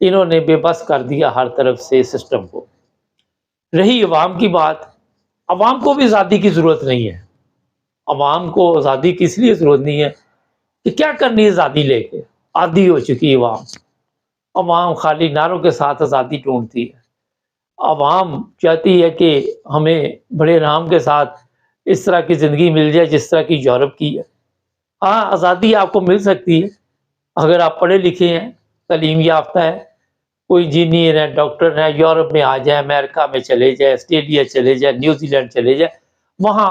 انہوں نے بے بس کر دیا ہر طرف سے سسٹم کو۔ رہی عوام کی بات، عوام کو بھی آزادی کی ضرورت نہیں ہے۔ عوام کو آزادی کی اس لیے ضرورت نہیں ہے کہ کیا کرنی ہے آزادی لے کے، عادی ہو چکی ہے عوام۔ عوام خالی نعروں کے ساتھ آزادی ڈھونڈتی ہے۔ عوام چاہتی ہے کہ ہمیں بڑے آرام کے ساتھ اس طرح کی زندگی مل جائے جس طرح کی یورپ کی ہے۔ ہاں، آزادی آپ کو مل سکتی ہے اگر آپ پڑھے لکھے ہیں، تعلیم یافتہ ہے، کوئی انجینئر ہے، ڈاکٹر ہے، یورپ میں آ جائے، امریکہ میں چلے جائے، آسٹریلیا چلے جائے، نیوزی لینڈ چلے جائے، وہاں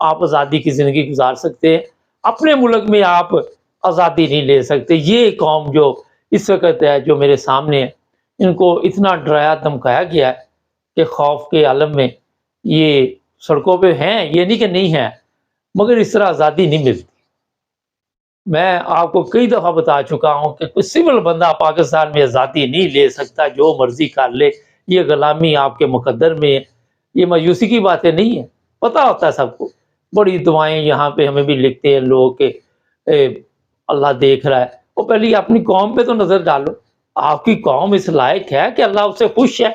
آپ آزادی کی زندگی گزار سکتے ہیں۔ اپنے ملک میں آپ آزادی نہیں لے سکتے۔ یہ قوم جو اس وقت ہے، جو میرے سامنے ہے، ان کو اتنا ڈرایا دھمکایا گیا ہے کہ خوف کے عالم میں یہ سڑکوں پہ ہیں، یہ نہیں کہ نہیں ہیں، مگر اس طرح آزادی نہیں ملتی۔ میں آپ کو کئی دفعہ بتا چکا ہوں کہ کوئی سول بندہ پاکستان میں آزادی نہیں لے سکتا، جو مرضی کر لے، یہ غلامی آپ کے مقدر میں ہے۔ یہ مایوسی کی باتیں نہیں ہیں، پتہ ہوتا ہے سب کو۔ بڑی دعائیں یہاں پہ ہمیں بھی لکھتے ہیں لوگ کہ اللہ دیکھ رہا ہے۔ وہ پہلے اپنی قوم پہ تو نظر ڈالو، آپ کی قوم اس لائق ہے کہ اللہ اس سے خوش ہے؟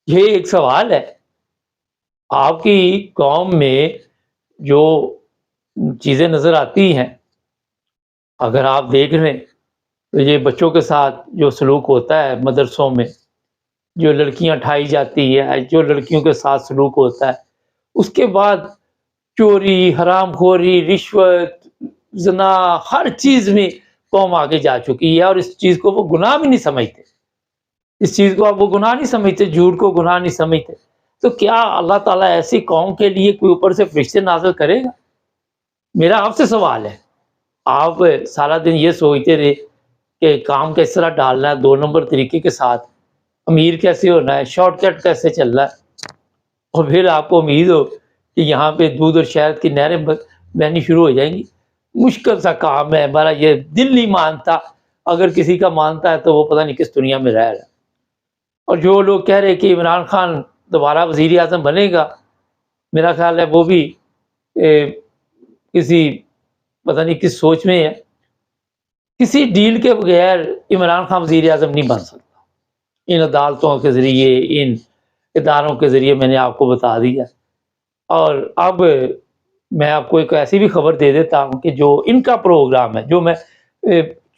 یہ ایک سوال ہے۔ آپ کی قوم میں جو چیزیں نظر آتی ہیں، اگر آپ دیکھ لیں تو یہ بچوں کے ساتھ جو سلوک ہوتا ہے مدرسوں میں، جو لڑکیاں اٹھائی جاتی ہے، جو لڑکیوں کے ساتھ سلوک ہوتا ہے، اس کے بعد چوری، حرام خوری، رشوت، زنا، ہر چیز میں قوم آگے جا چکی ہے، اور اس چیز کو وہ گناہ بھی نہیں سمجھتے۔ اس چیز کو آپ وہ گناہ نہیں سمجھتے، جھوٹ کو گناہ نہیں سمجھتے۔ تو کیا اللہ تعالیٰ ایسی قوم کے لیے کوئی اوپر سے فرشتے نازل کرے گا؟ میرا آپ سے سوال ہے۔ آپ سارا دن یہ سوچتے رہے کہ کام کس طرح ڈالنا ہے، 2 نمبر طریقے کے ساتھ، امیر کیسے ہونا ہے، شارٹ کٹ کیسے چلنا ہے، اور پھر آپ کو امید ہو کہ یہاں پہ دودھ اور شہد کی نہریں بہنی شروع ہو جائیں گی۔ مشکل سا کام ہے ہمارا، یہ دل نہیں مانتا۔ اگر کسی کا مانتا ہے تو وہ پتہ نہیں کس دنیا میں رہ رہا ہے۔ اور جو لوگ کہہ رہے کہ عمران خان دوبارہ وزیر اعظم بنے گا، میرا خیال ہے وہ بھی کسی پتہ نہیں کس سوچ میں ہے۔ کسی ڈیل کے بغیر عمران خان وزیر اعظم نہیں بن سکتا۔ ان عدالتوں کے ذریعے، ان اداروں کے ذریعے میں نے آپ کو بتا دیا۔ اور اب میں آپ کو ایک ایسی بھی خبر دے دیتا ہوں کہ جو ان کا پروگرام ہے، جو میں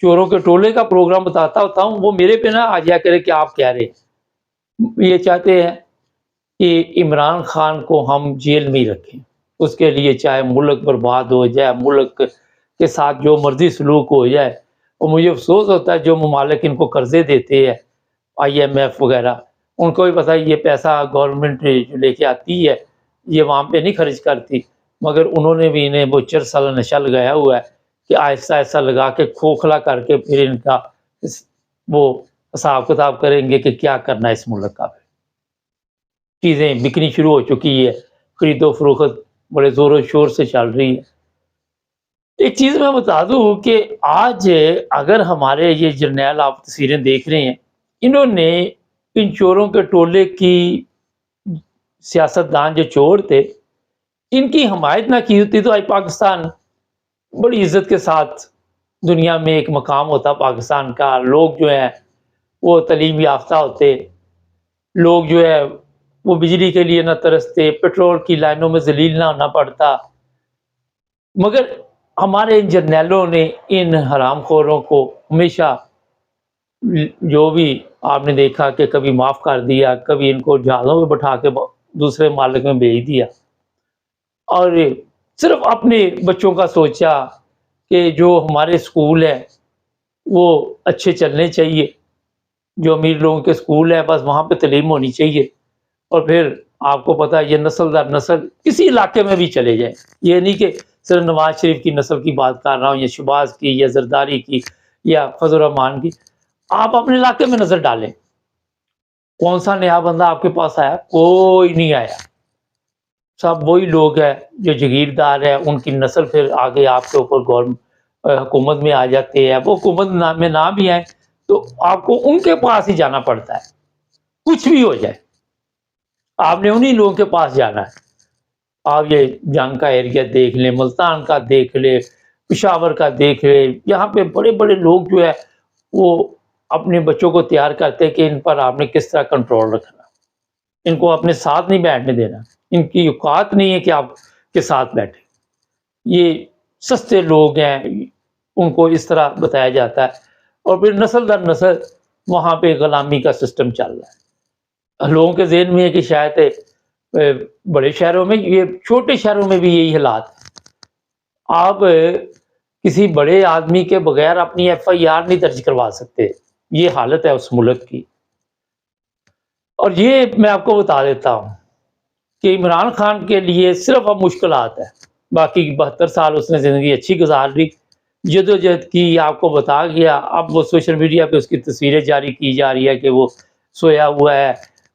چوروں کے ٹولے کا پروگرام بتاتا ہوتا ہوں، وہ میرے پہ نہ آ جایا کرے کہ آپ کہہ رہے ہیں۔ یہ چاہتے ہیں کہ عمران خان کو ہم جیل میں ہی رکھیں، اس کے لیے چاہے ملک برباد ہو جائے، ملک کے ساتھ جو مرضی سلوک ہو جائے۔ اور مجھے افسوس ہوتا ہے جو ممالک ان کو قرضے دیتے ہیں، IMF وغیرہ، ان کو بھی پتہ ہے یہ پیسہ گورنمنٹ جو لے کے آتی ہے یہ وہاں پہ نہیں خرچ کرتی، مگر انہوں نے بھی انہیں وہ 4 سالہ نشہ لگایا ہوا ہے کہ آہستہ آہستہ لگا کے کھوکھلا کر کے پھر ان کا وہ حساب کتاب کریں گے کہ کیا کرنا ہے اس ملک کا۔ چیزیں بکنی شروع ہو چکی ہے، خرید و فروخت بڑے زور و شور سے چل رہی ہے۔ ایک چیز میں بتا دوں کہ آج اگر ہمارے یہ جرنیل آپ تصویریں دیکھ رہے ہیں، انہوں نے ان چوروں کے ٹولے کی سیاستدان جو چور تھے، ان کی حمایت نہ کی ہوتی تو آج پاکستان بڑی عزت کے ساتھ دنیا میں ایک مقام ہوتا پاکستان کا۔ لوگ جو ہیں وہ تعلیم یافتہ ہوتے، لوگ جو ہے وہ بجلی کے لیے نہ ترستے، پیٹرول کی لائنوں میں ذلیل نہ ہونا پڑتا۔ مگر ہمارے ان جرنیلوں نے ان حرام خوروں کو ہمیشہ، جو بھی آپ نے دیکھا کہ کبھی معاف کر دیا، کبھی ان کو جہازوں میں بٹھا کے دوسرے ممالک میں بھیج دیا، اور صرف اپنے بچوں کا سوچا کہ جو ہمارے اسکول ہیں وہ اچھے چلنے چاہیے، جو امیر لوگوں کے اسکول ہیں بس وہاں پہ تعلیم ہونی چاہیے، اور پھر آپ کو پتہ ہے یہ نسل در نسل کسی علاقے میں بھی چلے جائیں۔ یہ نہیں کہ صرف نواز شریف کی نسل کی بات کر رہا ہوں، یا شہباز کی، یا زرداری کی، یا فضل الرحمان کی۔ آپ اپنے علاقے میں نظر ڈالیں، کون سا نیا بندہ آپ کے پاس آیا؟ کوئی نہیں آیا۔ سب وہی لوگ ہیں جو جگیردار ہیں، ان کی نسل پھر آگے آپ کے اوپر حکومت میں آ جاتے ہیں۔ وہ حکومت میں نہ بھی آئیں تو آپ کو ان کے پاس ہی جانا پڑتا ہے، کچھ بھی ہو جائے آپ نے انہی لوگوں کے پاس جانا ہے۔ آپ یہ جنگ کا ایریا دیکھ لیں، ملتان کا دیکھ لیں، پشاور کا دیکھ لیں، یہاں پہ بڑے بڑے لوگ جو ہے وہ اپنے بچوں کو تیار کرتے کہ ان پر آپ نے کس طرح کنٹرول رکھنا، ان کو اپنے ساتھ نہیں بیٹھنے دینا، ان کی اوقات نہیں ہے کہ آپ کے ساتھ بیٹھے، یہ سستے لوگ ہیں، ان کو اس طرح بتایا جاتا ہے، اور پھر نسل در نسل وہاں پہ غلامی کا سسٹم چل رہا ہے۔ لوگوں کے ذہن میں ہے کہ شاید بڑے شہروں میں، یہ چھوٹے شہروں میں بھی یہی حالات ہے، آپ کسی بڑے آدمی کے بغیر اپنی ایف آئی آر نہیں درج کروا سکتے، یہ حالت ہے اس ملک کی۔ اور یہ میں آپ کو بتا دیتا ہوں کہ عمران خان کے لیے صرف اب مشکلات ہے، باقی 72 سال اس نے زندگی اچھی گزار لی، جدوجہد کی، آپ کو بتا گیا۔ اب وہ سوشل میڈیا پہ اس کی تصویریں جاری کی جا رہی ہے کہ وہ سویا ہوا ہے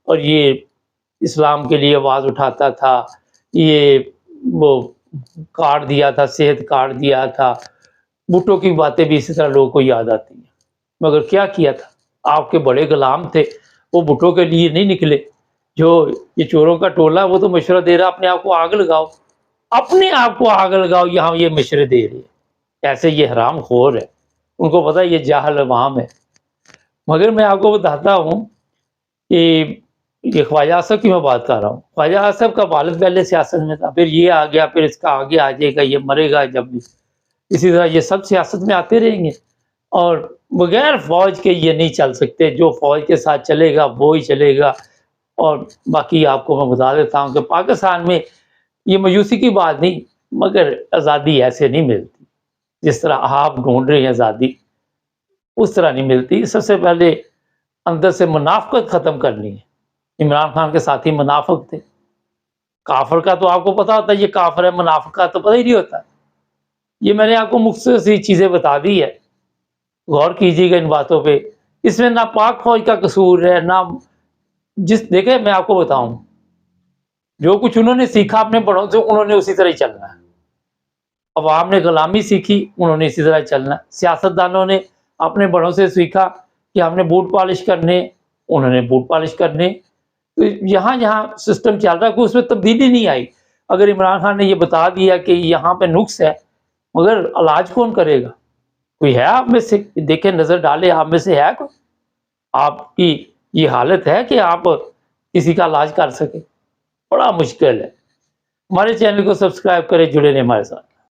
اور یہ اسلام کے لیے آواز اٹھاتا تھا، یہ وہ کارڈ دیا تھا، صحت کارڈ دیا تھا۔ بھٹو کی باتیں بھی اسی طرح لوگوں کو یاد آتی ہیں، مگر کیا کیا تھا؟ آپ کے بڑے غلام تھے، وہ بھٹو کے لیے نہیں نکلے۔ جو یہ چوروں کا ٹولہ، وہ تو مشورہ دے رہا اپنے آپ کو آگ لگاؤ، اپنے آپ کو آگ لگاؤ، یہاں یہ مشورے دے رہے ہیں۔ ایسے یہ حرام خور ہے، ان کو پتہ ہے یہ جاہل عوام ہے۔ مگر میں آپ کو بتاتا ہوں کہ یہ خواجہ آصف کی میں بات کر رہا ہوں، خواجہ آصف کا والد پہلے سیاست میں تھا، پھر یہ آ گیا، پھر اس کا آگے آ جائے گا، یہ مرے گا جب بھی، اسی طرح یہ سب سیاست میں آتے رہیں گے، اور بغیر فوج کے یہ نہیں چل سکتے۔ جو فوج کے ساتھ چلے گا وہ ہی چلے گا۔ اور باقی آپ کو میں بتا دیتا ہوں کہ پاکستان میں یہ مایوسی کی بات نہیں، مگر آزادی ایسے نہیں ملتی جس طرح آپ ڈھونڈ رہے ہیں آزادی، اس طرح نہیں ملتی۔ سب سے پہلے اندر سے منافقت ختم کرنی ہے۔ عمران خان کے ساتھی منافق تھے، کافر کا تو آپ کو پتا ہوتا ہے یہ کافر ہے، منافق کا تو پتہ ہی نہیں ہوتا۔ یہ میں نے آپ کو مختصر سی چیزیں بتا دی ہے، غور کیجیے گا ان باتوں پہ۔ اس میں نہ پاک فوج کا قصور ہے، نہ دیکھیں میں آپ کو بتاؤں، جو کچھ انہوں نے سیکھا اپنے بڑوں سے، انہوں نے اسی طرح ہی چلنا ہے۔ عوام نے غلامی سیکھی، انہوں نے اسی طرح چلنا ہے۔ سیاستدانوں نے اپنے بڑوں سے سیکھا کہ ہم نے بوٹ پالش کرنے، انہوں نے بوٹ پالش کرنے۔ تو یہاں جہاں سسٹم چل رہا ہے، کوئی اس میں تبدیلی نہیں آئی۔ اگر عمران خان نے یہ بتا دیا کہ یہاں پہ نقص ہے، مگر علاج کون کرے گا؟ کوئی ہے آپ میں سے؟ دیکھیں، نظر ڈالے، آپ میں سے ہے کوئی؟ آپ کی یہ حالت ہے کہ آپ کسی کا علاج کر سکیں؟ بڑا مشکل ہے۔ ہمارے چینل کو سبسکرائب کریں، جڑے رہیں ہمارے ساتھ۔